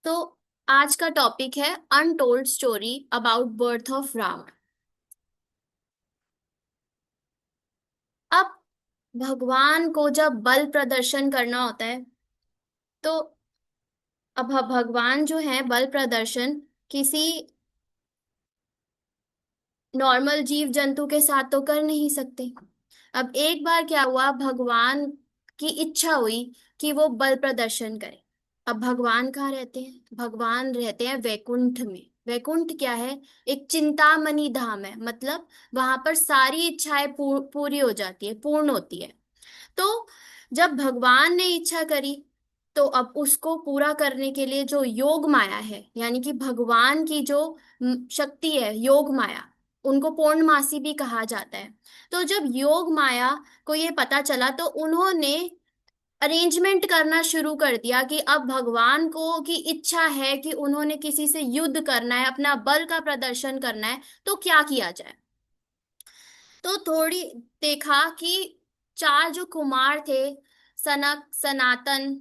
तो आज का टॉपिक है untold story about birth of Ravan. अब भगवान को जब बल प्रदर्शन करना होता है तो अब भगवान जो है बल प्रदर्शन किसी नॉर्मल जीव जंतु के साथ तो कर नहीं सकते। अब एक बार क्या हुआ, भगवान की इच्छा हुई कि वो बल प्रदर्शन करे। अब भगवान कहाँ रहते हैं? भगवान रहते हैं वैकुंठ में। वैकुंठ क्या है? एक चिंतामणि धाम है, मतलब वहां पर सारी इच्छाएं पूरी हो जाती है, पूर्ण होती है। तो जब भगवान ने इच्छा करी तो अब उसको पूरा करने के लिए जो योग माया है, यानी कि भगवान की जो शक्ति है, योग माया, उनको पूर्णमासी भी कहा जाता है। तो जब योग माया को ये पता चला तो उन्होंने अरेंजमेंट करना शुरू कर दिया कि अब भगवान को की इच्छा है कि उन्होंने किसी से युद्ध करना है, अपना बल का प्रदर्शन करना है, तो क्या किया जाए। तो थोड़ी देखा कि चार जो कुमार थे, सनक, सनातन,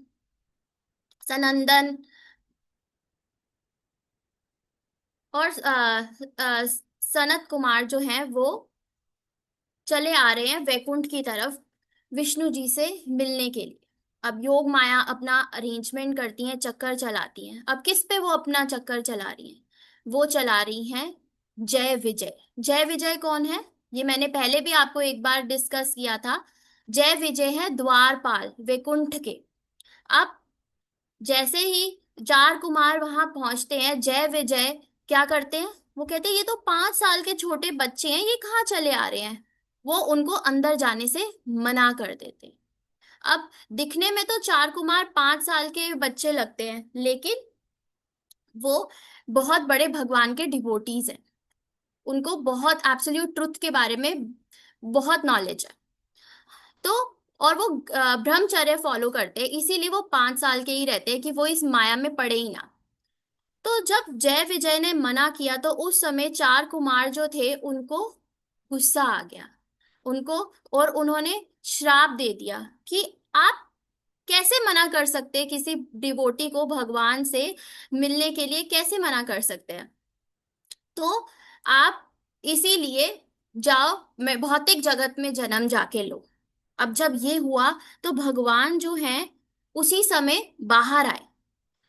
सनंदन और सनत कुमार जो हैं वो चले आ रहे हैं वैकुंठ की तरफ विष्णु जी से मिलने के लिए। अब योग माया अपना अरेंजमेंट करती हैं, चक्कर चलाती हैं। अब किस पे वो अपना चक्कर चला रही हैं? वो चला रही हैं जय विजय। जय विजय कौन है? ये मैंने पहले भी आपको एक बार डिस्कस किया था। जय विजय है द्वारपाल वैकुंठ के। अब जैसे ही चार कुमार वहां पहुंचते हैं, जय विजय क्या करते हैं? वो कहते हैं ये तो 5 साल के छोटे बच्चे हैं, ये कहाँ चले आ रहे हैं। वो उनको अंदर जाने से मना कर देते हैं। अब दिखने में तो चार कुमार 5 साल के बच्चे लगते हैं, लेकिन वो बहुत बड़े भगवान के डिवोटीज हैं। उनको बहुत एब्सोल्यूट ट्रुथ के बारे में बहुत नॉलेज है। तो और वो ब्रह्मचर्य फॉलो करते हैं, इसीलिए वो 5 साल के ही रहते हैं कि वो इस माया में पड़े ही ना। तो जब जय विजय ने मना किया तो उस समय चार कुमार जो थे उनको गुस्सा आ गया उनको, और उन्होंने श्राप दे दिया कि आप कैसे मना कर सकते हैं किसी डिवोटी को भगवान से मिलने के लिए, कैसे मना कर सकते हैं। तो आप इसीलिए जाओ, मैं भौतिक जगत में जन्म जाके लो। अब जब ये हुआ तो भगवान जो हैं उसी समय बाहर आए,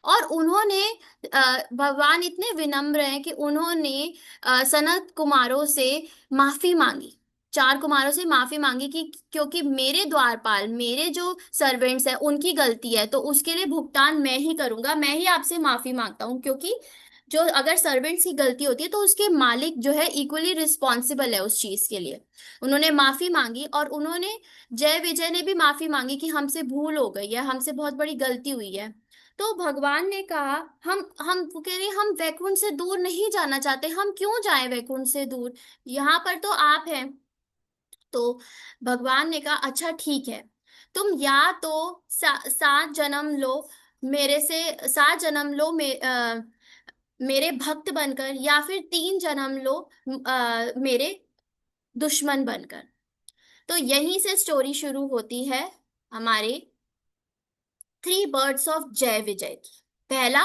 और उन्होंने भगवान इतने विनम्र हैं कि उन्होंने सनत कुमारों से माफी मांगी। चार कुमारों से माफी मांगी कि क्योंकि मेरे द्वारपाल, मेरे जो सर्वेंट्स हैं, उनकी गलती है, तो उसके लिए भुगतान मैं ही करूंगा, मैं ही आपसे माफी मांगता हूँ। क्योंकि जो अगर सर्वेंट्स की गलती होती है तो उसके मालिक जो है इक्वली रिस्पॉन्सिबल है उस चीज के लिए। उन्होंने माफी मांगी, और उन्होंने जय विजय ने भी माफी मांगी कि हमसे भूल हो गई है, हमसे बहुत बड़ी गलती हुई है। तो भगवान ने कहा, हम वो कह रहे हम वैकुंठ से दूर नहीं जाना चाहते, हम क्यों जाएं वैकुंठ से दूर, यहाँ पर तो आप हैं। तो भगवान ने कहा अच्छा ठीक है, तुम या तो 7 जन्म लो मेरे से, 7 जन्म लो मेरे भक्त बनकर, या फिर 3 जन्म लो मेरे दुश्मन बनकर। तो यहीं से स्टोरी शुरू होती है हमारे थ्री बर्ड्स ऑफ जय विजय की। पहला,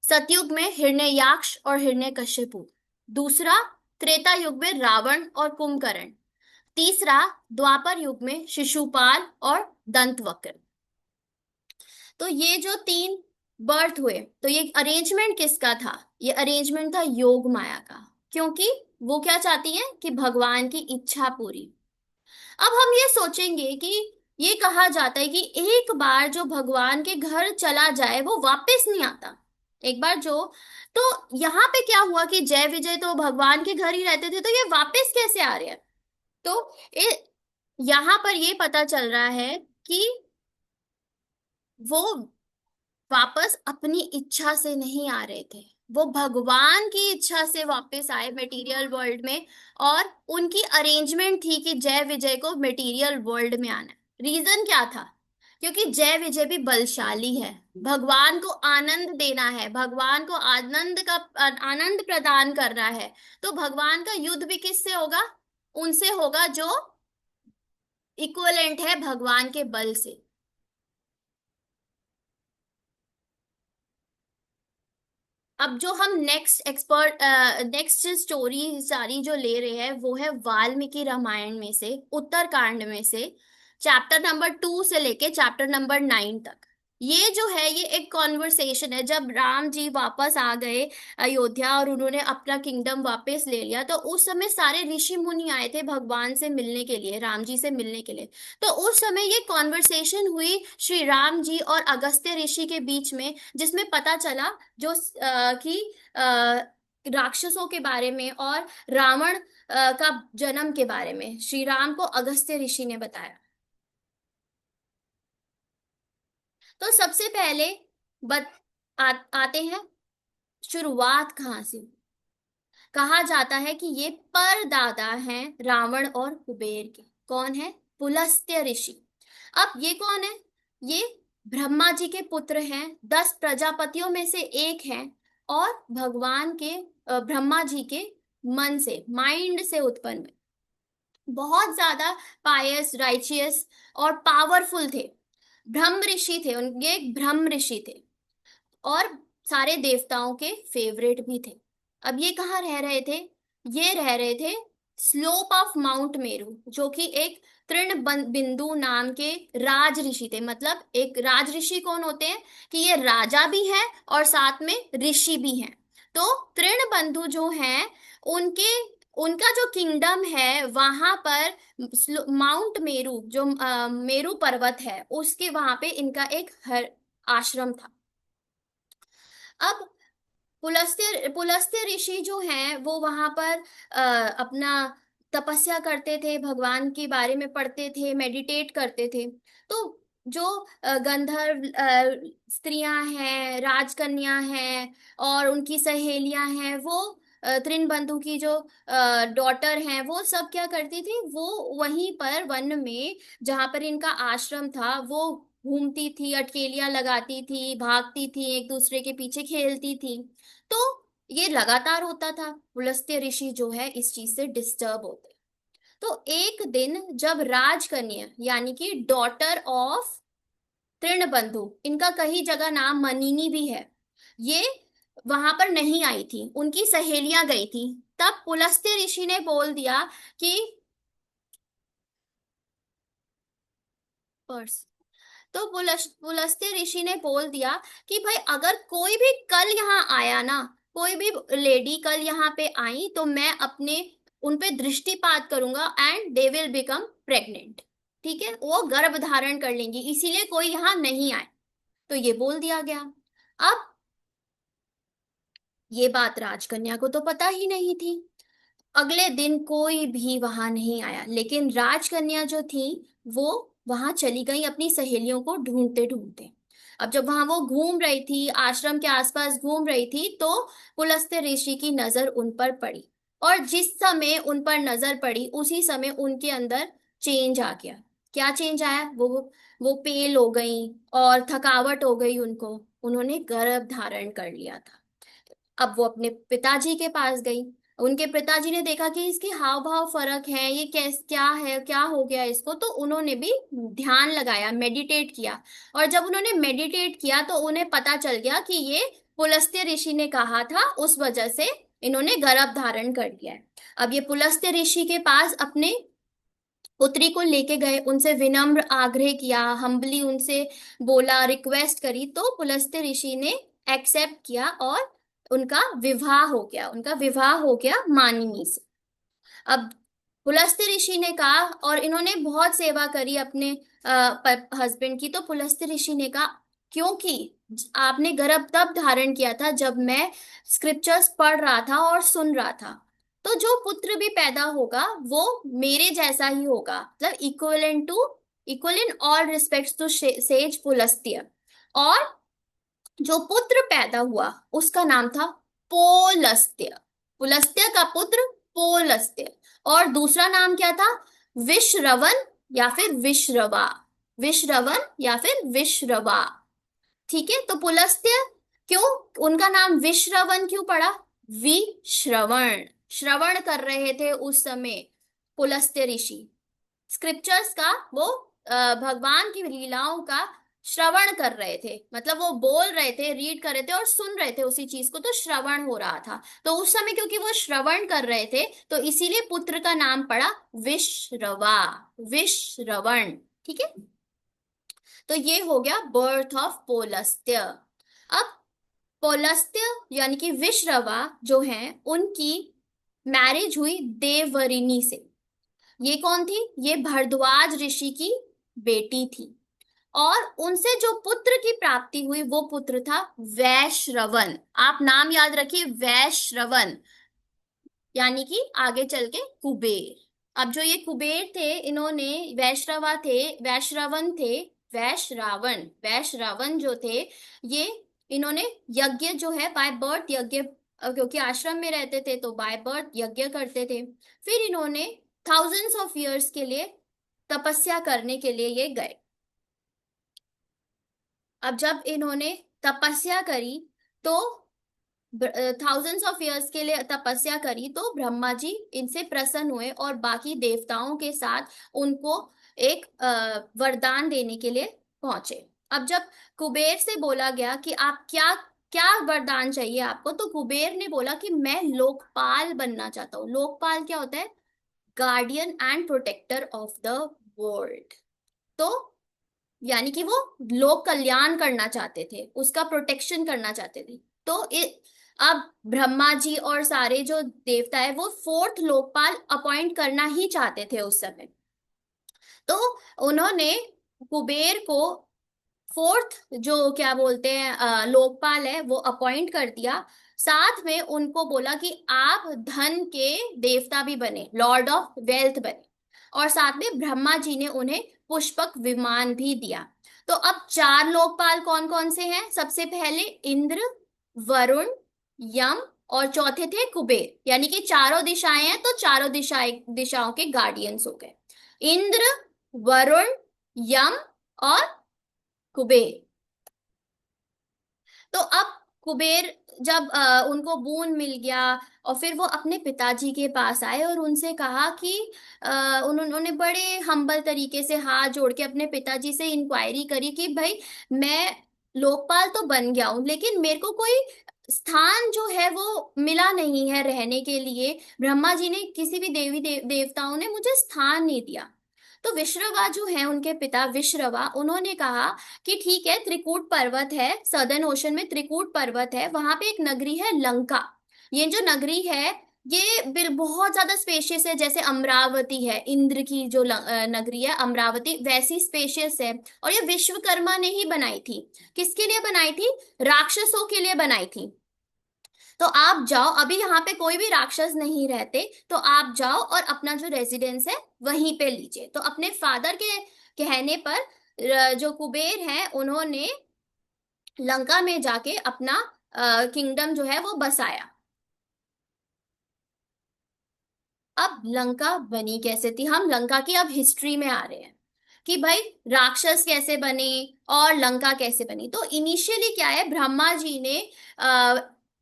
सतयुग में हिरण्ययाक्ष और हिरण्यकशिपु। दूसरा, त्रेता युग में रावण और कुंभकर्ण। तीसरा, द्वापर युग में शिशुपाल और दंतवक्र। तो ये जो तीन बर्थ हुए, तो ये अरेंजमेंट किसका था? ये अरेंजमेंट था योग माया का। क्योंकि वो क्या चाहती है कि भगवान की इच्छा पूरी। अब हम ये सोचेंगे कि ये कहा जाता है कि एक बार जो भगवान के घर चला जाए वो वापस नहीं आता। एक बार जो, तो यहाँ पे क्या हुआ कि जय विजय तो भगवान के घर ही रहते थे, तो ये वापस कैसे आ रहे हैं? तो यहाँ पर ये पता चल रहा है कि वो वापस अपनी इच्छा से नहीं आ रहे थे, वो भगवान की इच्छा से वापस आए मटेरियल वर्ल्ड में। और उनकी अरेंजमेंट थी कि जय विजय को मटेरियल वर्ल्ड में आना है। रीजन क्या था? क्योंकि जय विजय भी बलशाली है, भगवान को आनंद देना है, भगवान को आनंद का आनंद प्रदान करना है। तो भगवान का युद्ध भी किससे होगा? उनसे होगा जो इक्वलेंट है भगवान के बल से। अब जो हम नेक्स्ट स्टोरी सारी जो ले रहे हैं वो है वाल्मीकि रामायण में से, उत्तरकांड में से, चैप्टर नंबर 2 से लेके चैप्टर नंबर 9 तक। ये जो है ये एक कॉन्वर्सेशन है, जब राम जी वापस आ गए अयोध्या और उन्होंने अपना किंगडम वापस ले लिया, तो उस समय सारे ऋषि मुनि आए थे भगवान से मिलने के लिए, राम जी से मिलने के लिए। तो उस समय ये कॉन्वर्सेशन हुई श्री राम जी और अगस्त्य ऋषि के बीच में, जिसमें पता चला जो कि राक्षसों के बारे में और रावण का जन्म के बारे में श्री राम को अगस्त्य ऋषि ने बताया। तो सबसे पहले बत, आते हैं शुरुआत कहाँ से। कहा जाता है कि ये परदादा हैं रावण और कुबेर के। कौन है? पुलस्त्य ऋषि। अब ये कौन है? ये ब्रह्मा जी के पुत्र हैं, 10 प्रजापतियों में से एक हैं, और भगवान के ब्रह्मा जी के मन से, माइंड से उत्पन्न हुए। बहुत ज्यादा पायस, राइचियस और पावरफुल थे। ब्रह्म ऋषि थे, उनके एक ब्रह्म ऋषि थे, और सारे देवताओं के फेवरेट भी थे। अब ये कहाँ रह रहे थे? ये रह रहे थे स्लोप ऑफ माउंट मेरू, जो कि एक तृण बिंदु नाम के राज ऋषि थे। मतलब एक राज ऋषि कौन होते हैं कि ये राजा भी हैं और साथ में ऋषि भी हैं। तो तृण बंधु जो हैं, उनके उनका जो किंगडम है वहां पर माउंट मेरू, जो मेरू पर्वत है, उसके वहां पे इनका एक हर आश्रम था। अब पुलस्त्य पुलस्त्य ऋषि जो हैं वो वहां पर अपना तपस्या करते थे, भगवान के बारे में पढ़ते थे, मेडिटेट करते थे। तो जो गंधर्व स्त्रियां हैं, राजकन्या हैं और उनकी सहेलियां हैं, वो तृणबंधु की जो डॉटर हैं, वो सब क्या करती थी, वो वहीं पर वन में जहां पर इनका आश्रम था वो घूमती थी, अटकेलियां लगाती थी, भागती थी, एक दूसरे के पीछे खेलती थी। तो ये लगातार होता था। पुलस्त्य ऋषि जो है इस चीज से डिस्टर्ब होते। तो एक दिन जब राजकन्या यानी कि डॉटर ऑफ तृणबंधु, इनका कई जगह नाम मनिनी भी है, ये वहां पर नहीं आई थी, उनकी सहेलियां गई थी। तब पुलस्त्य ऋषि ने बोल दिया कि पर्स तो पुलस्त्य ऋषि ने बोल दिया कि भाई अगर कोई भी कल यहाँ आया ना, कोई भी लेडी कल यहाँ पे आई, तो मैं अपने उन पे दृष्टिपात करूंगा and they will become pregnant. ठीक है, वो गर्भ धारण कर लेंगी, इसीलिए कोई यहाँ नहीं आए। तो ये बोल दिया गया। अब ये बात राजकन्या को तो पता ही नहीं थी। अगले दिन कोई भी वहां नहीं आया, लेकिन राजकन्या जो थी वो वहां चली गई अपनी सहेलियों को ढूंढते ढूंढते। अब जब वहां वो घूम रही थी, आश्रम के आसपास घूम रही थी, तो पुलस्त्य ऋषि की नजर उन पर पड़ी। और जिस समय उन पर नजर पड़ी उसी समय उनके अंदर चेंज आ गया। क्या चेंज आया? वो पेल हो गई और थकावट हो गई उनको। उन्होंने गर्भ धारण कर लिया था। अब वो अपने पिताजी के पास गई। उनके पिताजी ने देखा कि इसके हाव भाव फर्क है, ये क्या है, क्या हो गया इसको। तो उन्होंने भी ध्यान लगाया, मेडिटेट किया। और जब उन्होंने मेडिटेट किया तो उन्हें पता चल गया कि ये पुलस्त्य ऋषि ने कहा था, उस वजह से इन्होंने गर्भ धारण कर लिया है। अब ये पुलस्त्य ऋषि के पास अपने पुत्री को लेके गए, उनसे विनम्र आग्रह किया, हम्बली उनसे बोला, रिक्वेस्ट करी। तो पुलस्त्य ऋषि ने एक्सेप्ट किया और उनका विवाह हो गया मानिनी से। अब पुलस्त्य ऋषि ने कहा, और इन्होंने बहुत सेवा करी अपने हस्बैंड की। तो पुलस्त्य ऋषि ने कहा, क्योंकि आपने गर्भ तब धारण किया था जब मैं स्क्रिप्चर्स पढ़ रहा था और सुन रहा था, तो जो पुत्र भी पैदा होगा वो मेरे जैसा ही होगा, मतलब equal in all respects to sage Pulastya. और जो पुत्र पैदा हुआ उसका नाम था पोलस्त्य। पुलस्त्य का पुत्र पोलस्त्य। और दूसरा नाम क्या था? विश्रवन या फिर विश्रवा। विश्रवन या फिर विश्रवा। ठीक है, तो पुलस्त्य क्यों, उनका नाम विश्रवन क्यों पड़ा? विश्रवण, श्रवण कर रहे थे उस समय पुलस्त्य ऋषि, स्क्रिप्चर्स का, वो भगवान की लीलाओं का श्रवण कर रहे थे, मतलब वो बोल रहे थे, रीड कर रहे थे और सुन रहे थे उसी चीज को, तो श्रवण हो रहा था। तो उस समय क्योंकि वो श्रवण कर रहे थे तो इसीलिए पुत्र का नाम पड़ा विश्रवा, विश्रवण। ठीक है, तो ये हो गया बर्थ ऑफ पौलस्त्य। अब पौलस्त्य यानी कि विश्रवा जो है उनकी मैरिज हुई देवरिनी से। ये कौन थी? ये भरद्वाज ऋषि की बेटी थी। और उनसे जो पुत्र की प्राप्ति हुई वो पुत्र था वैश्रवन। आप नाम याद रखिए, वैश्रवन, यानी कि आगे चल के कुबेर। अब जो ये कुबेर थे, इन्होंने वैश्रवा थे, वैश्रवन थे, वैश्रावण, वैश्रवन जो थे, ये इन्होंने यज्ञ जो है बाय बर्थ यज्ञ, क्योंकि आश्रम में रहते थे तो बाय बर्थ यज्ञ करते थे। फिर इन्होंने थाउजेंड्स ऑफ इयर्स के लिए तपस्या करने के लिए ये गए। अब जब इन्होंने तपस्या करी तो थाउजेंड्स ऑफ इयर्स के लिए तपस्या करी तो ब्रह्मा जी इनसे प्रसन्न हुए और बाकी देवताओं के साथ उनको एक वरदान देने के लिए पहुंचे। अब जब कुबेर से बोला गया कि आप क्या क्या वरदान चाहिए आपको, तो कुबेर ने बोला कि मैं लोकपाल बनना चाहता हूँ। लोकपाल क्या होता है? Guardian and protector of the world. तो यानी कि वो लोक कल्याण करना चाहते थे, उसका प्रोटेक्शन करना चाहते थे। तो अब ब्रह्मा जी और सारे जो देवता है वो फोर्थ लोकपाल अपॉइंट करना ही चाहते थे उस समय। तो उन्होंने कुबेर को फोर्थ जो क्या बोलते हैं लोकपाल है वो अपॉइंट कर दिया। साथ में उनको बोला कि आप धन के देवता भी बने, लॉर्ड ऑफ वेल्थ बने। और साथ में ब्रह्मा जी ने उन्हें पुष्पक विमान भी दिया। तो अब चार लोकपाल कौन कौन से हैं? सबसे पहले इंद्र, वरुण, यम, और चौथे थे कुबेर। यानी कि चारों दिशाएं हैं तो चारों दिशाओं के गार्डियंस हो गए, इंद्र, वरुण, यम और कुबेर। तो अब कुबेर जब उनको बून मिल गया और फिर वो अपने पिताजी के पास आए और उनसे कहा कि उन्होंने बड़े हम्बल तरीके से हाथ जोड़ के अपने पिताजी से इंक्वायरी करी कि भाई मैं लोकपाल तो बन गया हूँ लेकिन मेरे को कोई स्थान जो है वो मिला नहीं है रहने के लिए। ब्रह्मा जी ने किसी भी देवताओं ने मुझे स्थान नहीं दिया। तो विश्रवा जो है उनके पिता विश्रवा, उन्होंने कहा कि ठीक है, त्रिकूट पर्वत है, सदर्न ओशन में त्रिकूट पर्वत है, वहां पे एक नगरी है लंका। ये जो नगरी है ये बहुत ज्यादा स्पेशियस है, जैसे अमरावती है, इंद्र की जो नगरी है अमरावती, वैसी स्पेशियस है। और ये विश्वकर्मा ने ही बनाई थी। किसके लिए बनाई थी? राक्षसों के लिए बनाई थी। तो आप जाओ, अभी यहाँ पे कोई भी राक्षस नहीं रहते, तो आप जाओ और अपना जो रेजिडेंस है वहीं पे लीजिए। तो अपने फादर के कहने पर जो कुबेर है उन्होंने लंका में जाके अपना किंगडम जो है वो बसाया। अब लंका बनी कैसे थी? हम लंका की अब हिस्ट्री में आ रहे हैं कि भाई राक्षस कैसे बने और लंका कैसे बनी। तो इनिशियली क्या है, ब्रह्मा जी ने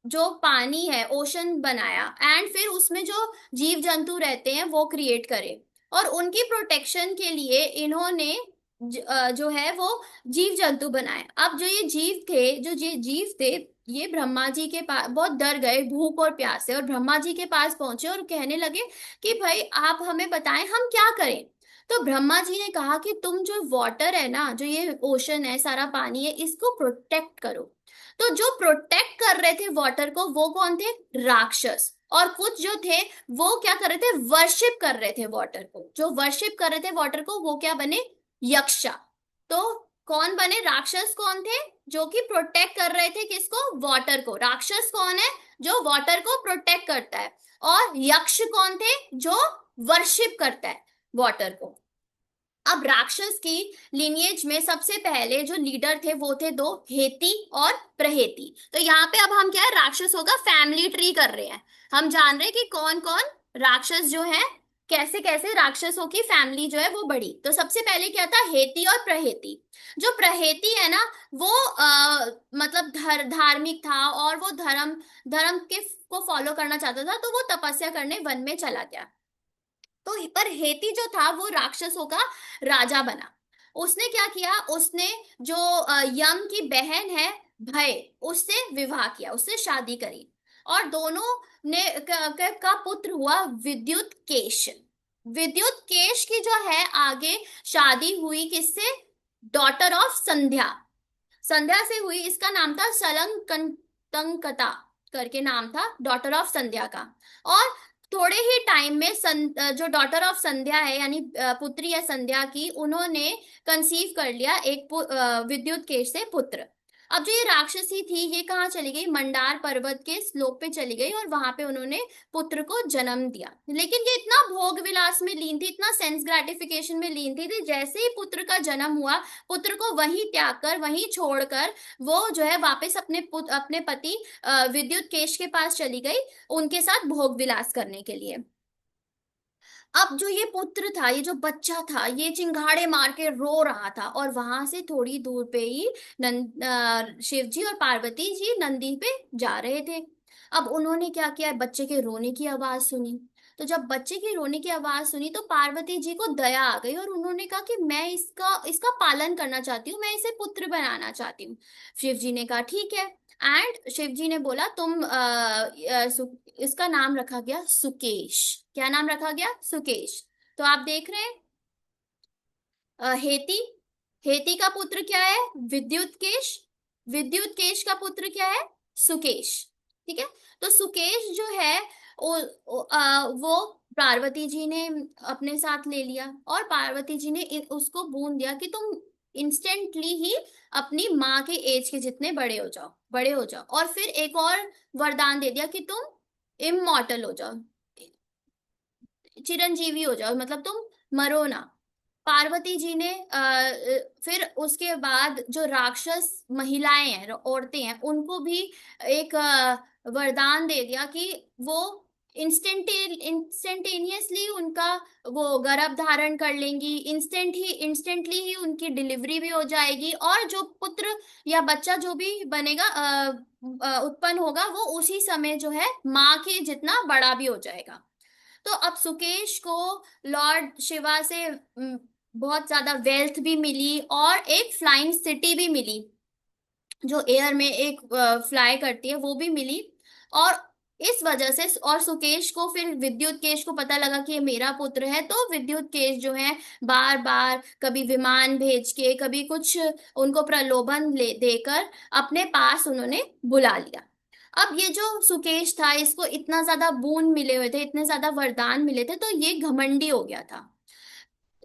जो पानी है ओशन बनाया एंड फिर उसमें जो जीव जंतु रहते हैं वो क्रिएट करे। और उनकी प्रोटेक्शन के लिए इन्होंने जो है वो जीव जंतु बनाए। अब जो ये जीव थे, जो जीव थे, ये ब्रह्मा जी के पास बहुत डर गए भूख और प्यास से, और ब्रह्मा जी के पास पहुंचे और कहने लगे कि भाई आप हमें बताएं हम क्या करें। तो ब्रह्मा जी ने कहा कि तुम जो वाटर है ना, जो ये ओशन है, सारा पानी है, इसको प्रोटेक्ट करो। तो जो प्रोटेक्ट कर रहे थे वाटर को वो कौन थे? राक्षस। और कुछ जो थे वो क्या कर रहे थे? वर्शिप कर रहे थे वाटर को। जो वर्शिप कर रहे थे वाटर को वो क्या बने? यक्षा। तो कौन बने? राक्षस कौन थे? जो कि प्रोटेक्ट कर रहे थे किसको? वाटर को। राक्षस कौन है? जो वाटर को प्रोटेक्ट करता है। और यक्ष कौन थे? जो वर्शिप करता है वाटर को। अब राक्षस की लिनिएज में सबसे पहले जो लीडर थे वो थे दो, हेती और प्रहेती। तो यहाँ पे अब हम क्या है, राक्षसों का फैमिली ट्री कर रहे हैं। हम जान रहे हैं कि कौन कौन राक्षस जो है, कैसे कैसे राक्षसों की फैमिली जो है वो बढ़ी। तो सबसे पहले क्या था? हेती और प्रहेती। जो प्रहेती है ना वो मतलब धार्मिक था और वो धर्म धर्म के को फॉलो करना चाहता था, तो वो तपस्या करने वन में चला गया। तो पर हेती जो था वो राक्षसों का राजा बना। उसने क्या किया, उसने जो यम की बहन है भय, उससे विवाह किया, उससे शादी करी। और दोनों ने का पुत्र हुआ विद्युत केश। विद्युत केश की जो है आगे शादी हुई किससे, डॉटर ऑफ संध्या। संध्या से हुई। इसका नाम था सलंकंतंकता करके नाम था डॉटर ऑफ संध्या का। और थोड़े ही टाइम में जो डॉटर ऑफ संध्या है यानी पुत्री है संध्या की, उन्होंने कंसीव कर लिया एक विद्युत केश से पुत्र। अब जो ये राक्षसी थी ये कहाँ चली गई, मंडार पर्वत के स्लोप पे चली गई और वहां पे उन्होंने पुत्र को जन्म दिया। लेकिन ये इतना भोग विलास में लीन थी, इतना सेंस ग्रेटिफिकेशन में लीन थी, जैसे ही पुत्र का जन्म हुआ, पुत्र को वहीं त्याग कर, वहीं छोड़कर वो जो है वापस अपने पति विद्युत केश के पास चली गई, उनके साथ भोग विलास करने के लिए। अब जो ये पुत्र था, ये जो बच्चा था, ये चिंगाड़े मार के रो रहा था, और वहां से थोड़ी दूर पे ही शिव जी और पार्वती जी नंदी पे जा रहे थे। अब उन्होंने क्या किया, बच्चे के रोने की आवाज सुनी। तो जब बच्चे की रोने की आवाज सुनी तो पार्वती जी को दया आ गई, और उन्होंने कहा कि मैं इसका इसका पालन करना चाहती हूँ, मैं इसे पुत्र बनाना चाहती हूँ। शिव जी ने कहा ठीक है। एंड शिव जी ने बोला तुम इसका नाम रखा गया सुकेश। क्या नाम रखा गया, सुकेश। तो आप देख रहे हैं हेती, हेती का पुत्र क्या है, विद्युत केश। विद्युत केश का पुत्र क्या है, सुकेश। ठीक है। तो सुकेश जो है वो पार्वती जी ने अपने साथ ले लिया, और पार्वती जी ने उसको बूंद दिया कि तुम इंस्टेंटली ही अपनी माँ के एज के जितने बड़े हो जाओ, बड़े हो जाओ। और फिर एक और वरदान दे दिया कि तुम इमॉर्टल हो जाओ, चिरंजीवी हो जाओ, मतलब तुम मरो ना। पार्वती जी ने फिर उसके बाद जो राक्षस महिलाएं हैं, औरतें हैं, उनको भी एक वरदान दे दिया कि वो इंस्टेंटेनियसली उनका वो गर्भ धारण कर लेंगी, इंस्टेंटली ही उनकी डिलीवरी भी हो जाएगी, और जो पुत्र या बच्चा जो भी बनेगा उत्पन्न होगा, वो उसी समय जो है माँ के जितना बड़ा भी हो जाएगा। तो अब सुकेश को लॉर्ड शिवा से बहुत ज्यादा वेल्थ भी मिली, और एक फ्लाइंग सिटी भी मिली, जो एयर में एक फ्लाई करती है, वो भी मिली। और इस वजह से, और सुकेश को फिर विद्युत केश को पता लगा कि ये मेरा पुत्र है, तो विद्युत केश जो है बार बार कभी विमान भेज के, कभी कुछ उनको प्रलोभन देकर अपने पास उन्होंने बुला लिया। अब ये जो सुकेश था, इसको इतना ज्यादा बून मिले हुए थे, इतने ज्यादा वरदान मिले थे, तो ये घमंडी हो गया था।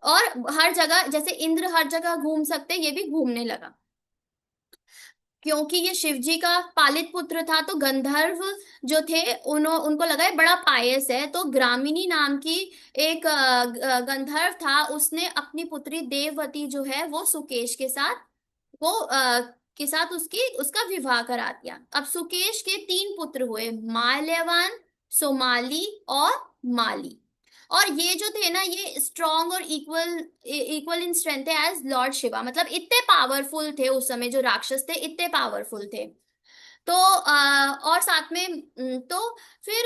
और हर जगह, जैसे इंद्र हर जगह घूम सकते, ये भी घूमने लगा। क्योंकि ये शिव जी का पालित पुत्र था, तो गंधर्व जो थे उनको लगा ये बड़ा पायस है, तो ग्रामिनी नाम की एक गंधर्व था, उसने अपनी पुत्री देववती जो है वो सुकेश के साथ, वो के साथ उसका विवाह करा दिया। अब सुकेश के तीन पुत्र हुए, माल्यवान, सोमाली और माली। और ये जो थे ना, ये स्ट्रॉन्ग और इक्वल इक्वल इन स्ट्रेंथ है एज लॉर्ड शिवा, मतलब इतने पावरफुल थे उस समय, जो राक्षस थे इतने पावरफुल थे। तो और साथ में तो फिर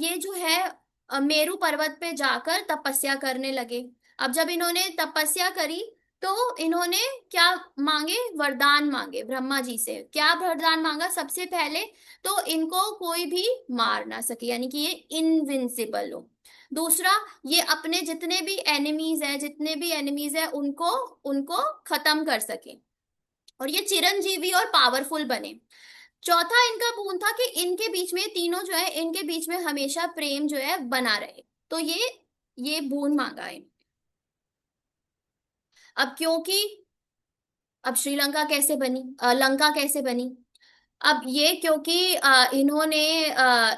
ये जो है मेरू पर्वत पे जाकर तपस्या करने लगे। अब जब इन्होंने तपस्या करी, तो इन्होंने क्या मांगे, वरदान मांगे ब्रह्मा जी से। क्या वरदान मांगा, सबसे पहले तो इनको कोई भी मार ना सके, यानी कि ये इनविंसिबल हो। दूसरा, ये अपने जितने भी एनिमीज है उनको उनको खत्म कर सके, और ये चिरंजीवी और पावरफुल बने। चौथा इनका गुण था कि इनके बीच में, तीनों जो है इनके बीच में हमेशा प्रेम जो है बना रहे। तो ये बोन मांगा है। अब क्योंकि अब श्रीलंका कैसे बनी, लंका कैसे बनी। अब ये क्योंकि इन्होंने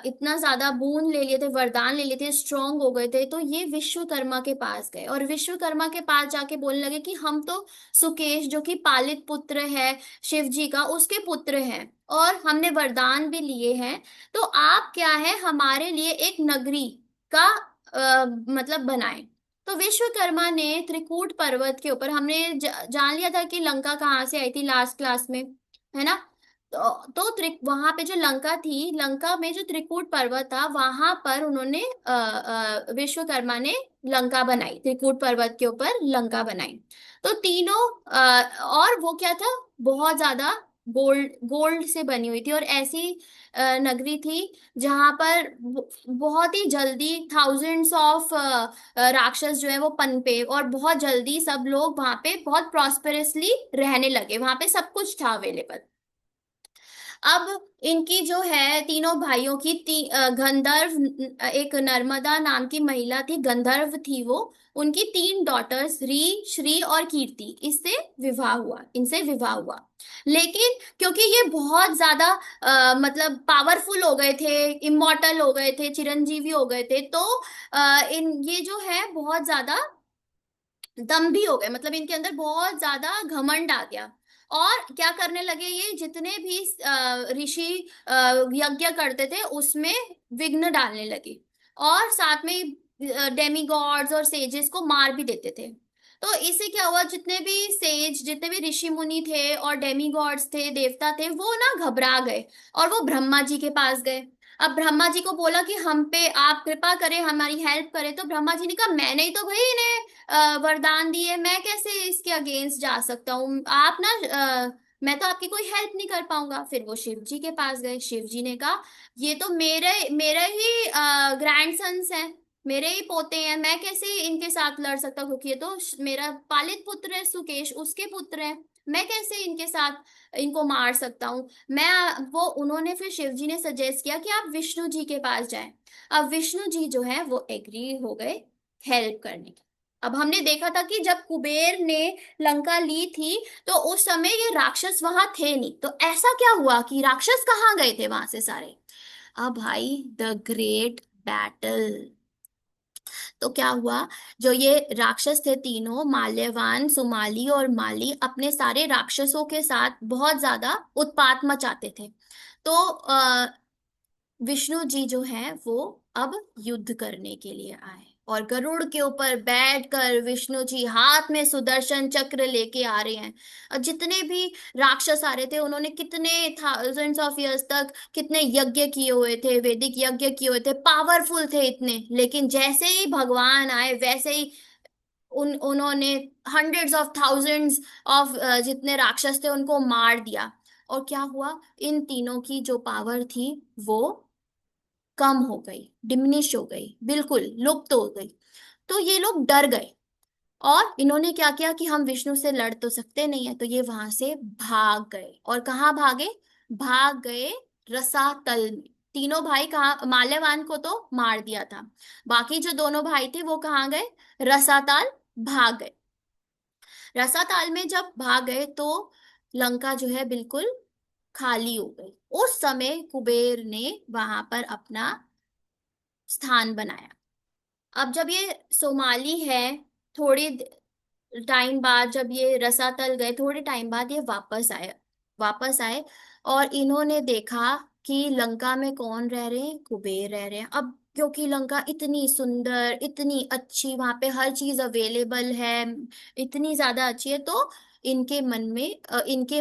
इतना ज्यादा बून ले लिए थे, वरदान ले लिए थे, स्ट्रांग हो गए थे, तो ये विश्वकर्मा के पास गए, और विश्वकर्मा के पास जाके बोलने लगे कि हम तो सुकेश जो कि पालित पुत्र है शिव जी का, उसके पुत्र हैं, और हमने वरदान भी लिए हैं। तो आप क्या है, हमारे लिए एक नगरी का मतलब बनाए। तो विश्वकर्मा ने त्रिकूट पर्वत के ऊपर, हमने जान लिया था कि लंका कहाँ से आई थी लास्ट क्लास में, है ना। तो वहां पे जो लंका थी, लंका में जो त्रिकूट पर्वत था, वहां पर उन्होंने विश्वकर्मा ने लंका बनाई, त्रिकूट पर्वत के ऊपर लंका बनाई। तो तीनों और वो क्या था, बहुत ज्यादा गोल्ड गोल्ड से बनी हुई थी, और ऐसी नगरी थी जहां पर बहुत ही जल्दी थाउजेंड्स ऑफ राक्षस जो है वो पनपे, और बहुत जल्दी सब लोग वहां पे बहुत प्रॉस्पेरसली रहने लगे, वहां पे सब कुछ था अवेलेबल। अब इनकी जो है तीनों भाइयों की गंधर्व, एक नर्मदा नाम की महिला थी, गंधर्व थी वो, उनकी तीन डॉटर्स री, श्री और कीर्ति, इससे विवाह हुआ, इनसे विवाह हुआ। लेकिन क्योंकि ये बहुत ज्यादा मतलब पावरफुल हो गए थे, इमॉर्टल हो गए थे, चिरंजीवी हो गए थे, तो इन ये जो है बहुत ज्यादा दम्भी हो गए, मतलब इनके अंदर बहुत ज्यादा घमंड आ गया। और क्या करने लगे, ये जितने भी ऋषि यज्ञ करते थे उसमें विघ्न डालने लगे, और साथ में डेमी गॉड्स और सेजेस को मार भी देते थे। तो इससे क्या हुआ, जितने भी सेज, जितने भी ऋषि मुनि थे और डेमी गॉड्स थे, देवता थे, वो ना घबरा गए, और वो ब्रह्मा जी के पास गए। अब ब्रह्मा जी को बोला कि हम पे आप कृपा करें, हमारी हेल्प करें। तो ब्रह्मा जी ने कहा, मैंने ही तो भाई इन्हें वरदान दिए, मैं कैसे इसके अगेंस्ट जा सकता हूँ, आप ना मैं तो आपकी कोई हेल्प नहीं कर पाऊंगा। फिर वो शिव जी के पास गए, शिव जी ने कहा, ये तो मेरे मेरे ही ग्रैंड सन्स हैं, मेरे ही पोते हैं, मैं कैसे इनके साथ लड़ सकता हूँ, क्योंकि ये तो मेरा पालित पुत्र है सुकेश, उसके पुत्र हैं, मैं कैसे इनके साथ इनको मार सकता हूँ। मैं वो उन्होंने फिर शिव जी ने सजेस्ट किया कि आप विष्णु जी के पास जाएं। अब विष्णु जी जो है वो एग्री हो गए हेल्प करने की। अब हमने देखा था कि जब कुबेर ने लंका ली थी, तो उस समय ये राक्षस वहां थे नहीं, तो ऐसा क्या हुआ कि राक्षस कहाँ गए थे वहां से सारे। अब भाई द ग्रेट बैटल। तो क्या हुआ, जो ये राक्षस थे तीनों, माल्यवान, सुमाली और माली, अपने सारे राक्षसों के साथ बहुत ज्यादा उत्पात मचाते थे। तो विष्णु जी जो है वो अब युद्ध करने के लिए आए, और गरुड़ के ऊपर बैठकर विष्णु जी हाथ में सुदर्शन चक्र लेके आ रहे हैं। और जितने भी राक्षस आ रहे थे, उन्होंने कितने थाउजेंड्स ऑफ इयर्स तक कितने यज्ञ किए हुए थे, वैदिक यज्ञ किए हुए थे, पावरफुल थे इतने, लेकिन जैसे ही भगवान आए वैसे ही उन्होंने हंड्रेड्स ऑफ थाउजेंड्स ऑफ जितने राक्षस थे उनको मार दिया। और क्या हुआ, इन तीनों की जो पावर थी वो कम हो गई, डिमिनिश हो गई, बिल्कुल लुप्त हो गई। तो ये लोग डर गए, और इन्होंने क्या किया कि हम विष्णु से लड़ तो सकते नहीं है, तो ये वहां से भाग गए। और कहाँ भागे, भाग गए रसातल में। तीनों भाई कहाँ, माल्यवान को तो मार दिया था, बाकी जो दोनों भाई थे वो कहाँ गए, रसाताल भाग गए। रसाताल में जब भाग गए तो लंका जो है बिल्कुल खाली हो गई। उस समय कुबेर ने वहां पर अपना स्थान बनाया। अब जब ये सोमाली है, थोड़ी टाइम बाद जब ये रसातल गए, थोड़े टाइम बाद ये वापस आए, और इन्होंने देखा कि लंका में कौन रह रहे हैं, कुबेर रह रहे हैं। अब क्योंकि लंका इतनी सुंदर, इतनी अच्छी, वहां पे हर चीज अवेलेबल है, इतनी ज्यादा अच्छी है, तो इनके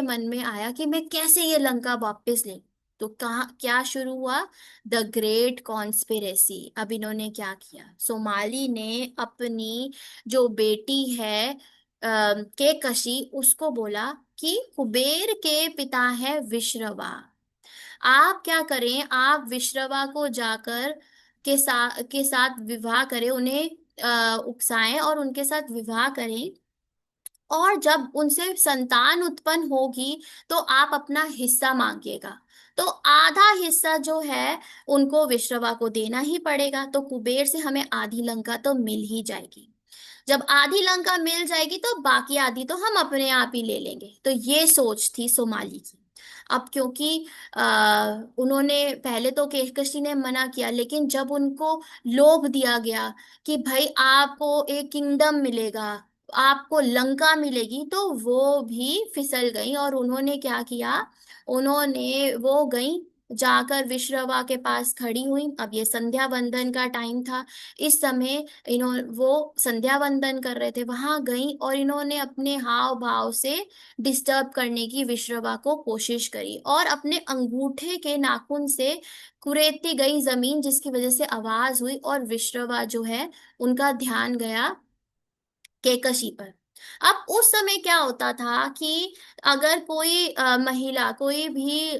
मन में आया कि मैं कैसे ये लंका वापस ले। तो कहाँ क्या शुरू हुआ, द ग्रेट कॉन्स्पिरेसी। अब इन्होंने क्या किया, सोमाली ने अपनी जो बेटी है केकशी, उसको बोला कि कुबेर के पिता है विश्रवा, आप क्या करें, आप विश्रवा को जाकर के साथ विवाह करें, उन्हें उकसाएं और उनके साथ विवाह करें, और जब उनसे संतान उत्पन्न होगी तो आप अपना हिस्सा मांगिएगा। तो आधा हिस्सा जो है उनको विश्रवा को देना ही पड़ेगा, तो कुबेर से हमें आधी लंका तो मिल ही जाएगी। जब आधी लंका मिल जाएगी तो बाकी आधी तो हम अपने आप ही ले लेंगे। तो ये सोच थी सोमाली की। अब क्योंकि उन्होंने पहले तो केकशी ने मना किया, लेकिन जब उनको लोभ दिया गया कि भाई आपको एक किंगडम मिलेगा, आपको लंका मिलेगी, तो वो भी फिसल गई। और उन्होंने क्या किया, उन्होंने वो गई, जाकर विश्रवा के पास खड़ी हुई। अब ये संध्या वंदन का टाइम था, इस समय वो संध्या वंदन कर रहे थे, वहां गई और इन्होंने अपने हाव भाव से डिस्टर्ब करने की विश्रवा को कोशिश करी, और अपने अंगूठे के नाखून से कुरेदती गई जमीन, जिसकी वजह से आवाज हुई, और विश्रवा जो है उनका ध्यान गया केकशी पर। अब उस समय क्या होता था कि अगर कोई महिला, कोई भी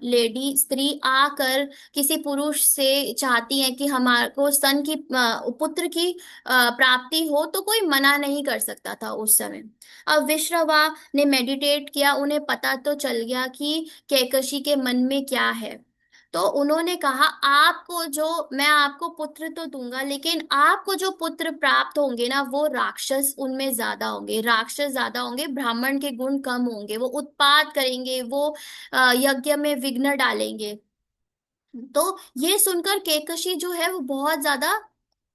लेडी, स्त्री आकर किसी पुरुष से चाहती है कि हमारे को सन की पुत्र की प्राप्ति हो, तो कोई मना नहीं कर सकता था उस समय। अब विश्रवा ने मेडिटेट किया, उन्हें पता तो चल गया कि कैकशी के मन में क्या है। तो उन्होंने कहा, आपको जो, मैं आपको पुत्र तो दूंगा, लेकिन आपको जो पुत्र प्राप्त होंगे ना, वो राक्षस उनमें ज्यादा होंगे, राक्षस ज्यादा होंगे, ब्राह्मण के गुण कम होंगे, वो उत्पात करेंगे, वो यज्ञ में विघ्न डालेंगे। तो ये सुनकर केकशी जो है वो बहुत ज्यादा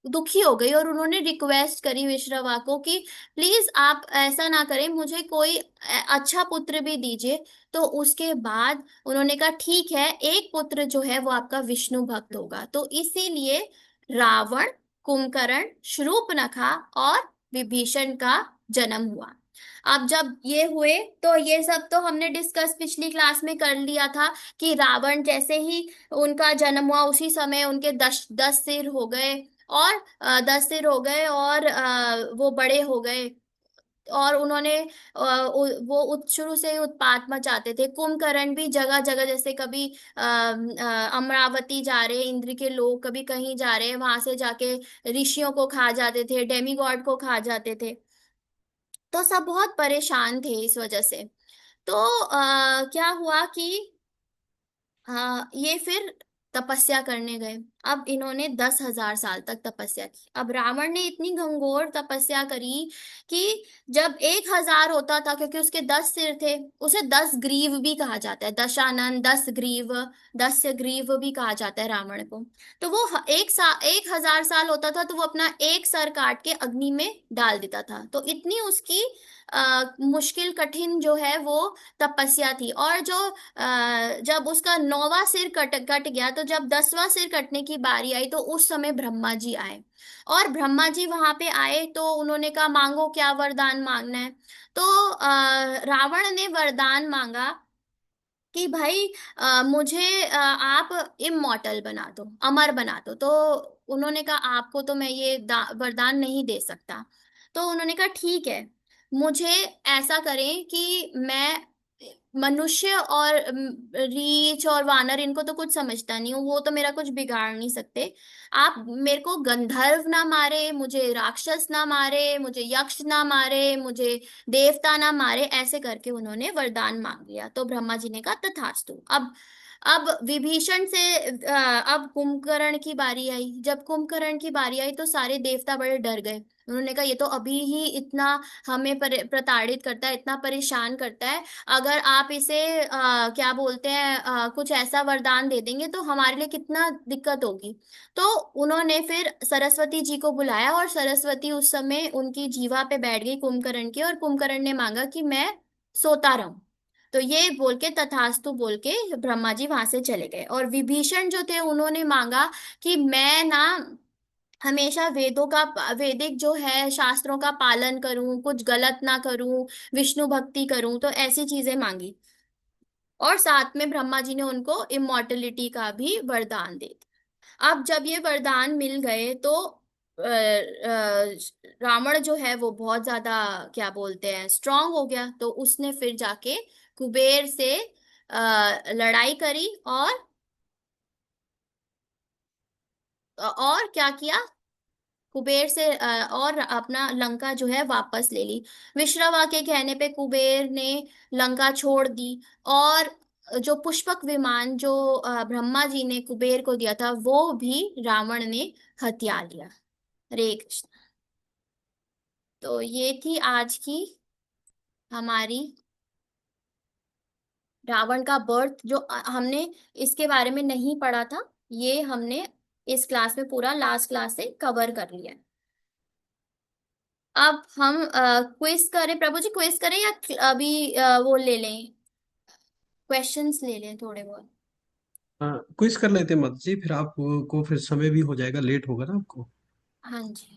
दुखी हो गई, और उन्होंने रिक्वेस्ट करी विश्रवा को कि प्लीज आप ऐसा ना करें, मुझे कोई अच्छा पुत्र भी दीजिए। तो उसके बाद उन्होंने कहा, ठीक है, एक पुत्र जो है वो आपका विष्णु भक्त होगा। तो इसीलिए रावण, कुंभकर्ण, शूर्पणखा और विभीषण का जन्म हुआ। अब जब ये हुए, तो ये सब तो हमने डिस्कस पिछली क्लास में कर लिया था कि रावण जैसे ही उनका जन्म हुआ, उसी समय उनके 10 10 सिर हो गए, और 10 सिर हो गए, और वो बड़े हो गए। और उन्होंने वो शुरू से ही उत्पात मचाते थे। कुंभकर्ण भी जगह जगह, जैसे कभी अमरावती जा रहे इंद्र के लोग, कभी कहीं जा रहे, वहां से जाके ऋषियों को खा जाते थे, डेमीगॉड को खा जाते थे। तो सब बहुत परेशान थे इस वजह से। तो क्या हुआ कि हाँ, ये फिर तपस्या करने गए। अब इन्होंने 10,000 साल तक तपस्या की। अब रावण ने इतनी घंघोर तपस्या करी कि जब 1,000 होता था, क्योंकि उसके 10 सिर थे, उसे 10 ग्रीव भी कहा जाता है, दशानन, 10 ग्रीव, 10 ग्रीव भी कहा जाता है रावण को। तो वो 1,000 साल होता था, तो वो अपना एक सर काट के अग्नि में डाल देता था। तो इतनी उसकी मुश्किल, कठिन जो है वो तपस्या थी। और जो जब उसका 9वां सिर कट कट गया, तो जब 10वां सिर कटने की बारी आई, तो उस समय ब्रह्मा जी आए। और ब्रह्मा जी वहां पे आए, तो उन्होंने कहा, मांगो, क्या वरदान मांगना है। तो रावण ने वरदान मांगा कि भाई मुझे आप इमॉर्टल बना दो, अमर बना दो। तो उन्होंने कहा, आपको तो मैं ये वरदान नहीं दे सकता। तो उन्होंने कहा, ठीक है, मुझे ऐसा करें कि मैं मनुष्य और रीछ और वानर, इनको तो कुछ समझता नहीं हूँ, वो तो मेरा कुछ बिगाड़ नहीं सकते। आप मेरे को गंधर्व ना मारे, मुझे राक्षस ना मारे, मुझे यक्ष ना मारे, मुझे देवता ना मारे, ऐसे करके उन्होंने वरदान मांग लिया। तो ब्रह्मा जी ने कहा, तथास्तु। अब विभीषण से अब कुंभकर्ण की बारी आई। जब कुंभकर्ण की बारी आई, तो सारे देवता बड़े डर गए। उन्होंने कहा, ये तो अभी ही इतना हमें प्रताड़ित करता है, इतना परेशान करता है, अगर आप इसे क्या बोलते हैं, कुछ ऐसा वरदान दे देंगे तो हमारे लिए कितना दिक्कत होगी। तो उन्होंने फिर सरस्वती जी को बुलाया, और सरस्वती उस समय उनकी जीवा पे बैठ गई कुंभकर्ण के, और कुंभकर्ण ने मांगा कि मैं सोता रहूं। तो ये बोल के, तथास्तु बोल के, ब्रह्मा जी वहां से चले गए। और विभीषण जो थे, उन्होंने मांगा कि मैं ना हमेशा वेदों का, वैदिक जो है शास्त्रों का पालन करूं, कुछ गलत ना करूं, विष्णु भक्ति करूं, तो ऐसी चीजें मांगी। और साथ में ब्रह्मा जी ने उनको इमॉर्टलिटी का भी वरदान दे दिया। अब जब ये वरदान मिल गए, तो रावण जो है वो बहुत ज्यादा, क्या बोलते हैं, स्ट्रांग हो गया। तो उसने फिर जाके कुबेर से लड़ाई करी, और क्या किया, कुबेर से और अपना लंका जो है वापस ले ली। विश्रवा के कहने पे कुबेर ने लंका छोड़ दी। और जो पुष्पक विमान जो ब्रह्मा जी ने कुबेर को दिया था, वो भी रावण ने हथिया लिया। हरे कृष्ण। तो ये थी आज की हमारी रावण का बर्थ, जो हमने इसके बारे में नहीं पढ़ा था, ये हमने इस क्लास में पूरा लास्ट क्लास से कवर कर लिया है। अब हम क्विज करें, प्रभु जी, क्विज करें या अभी वो ले लें, क्वेश्चंस ले लें थोड़े बहुत। हाँ, क्विज कर लेते हैं मत जी, फिर आपको फिर समय भी हो जाएगा, लेट होगा ना आपको। हाँ जी।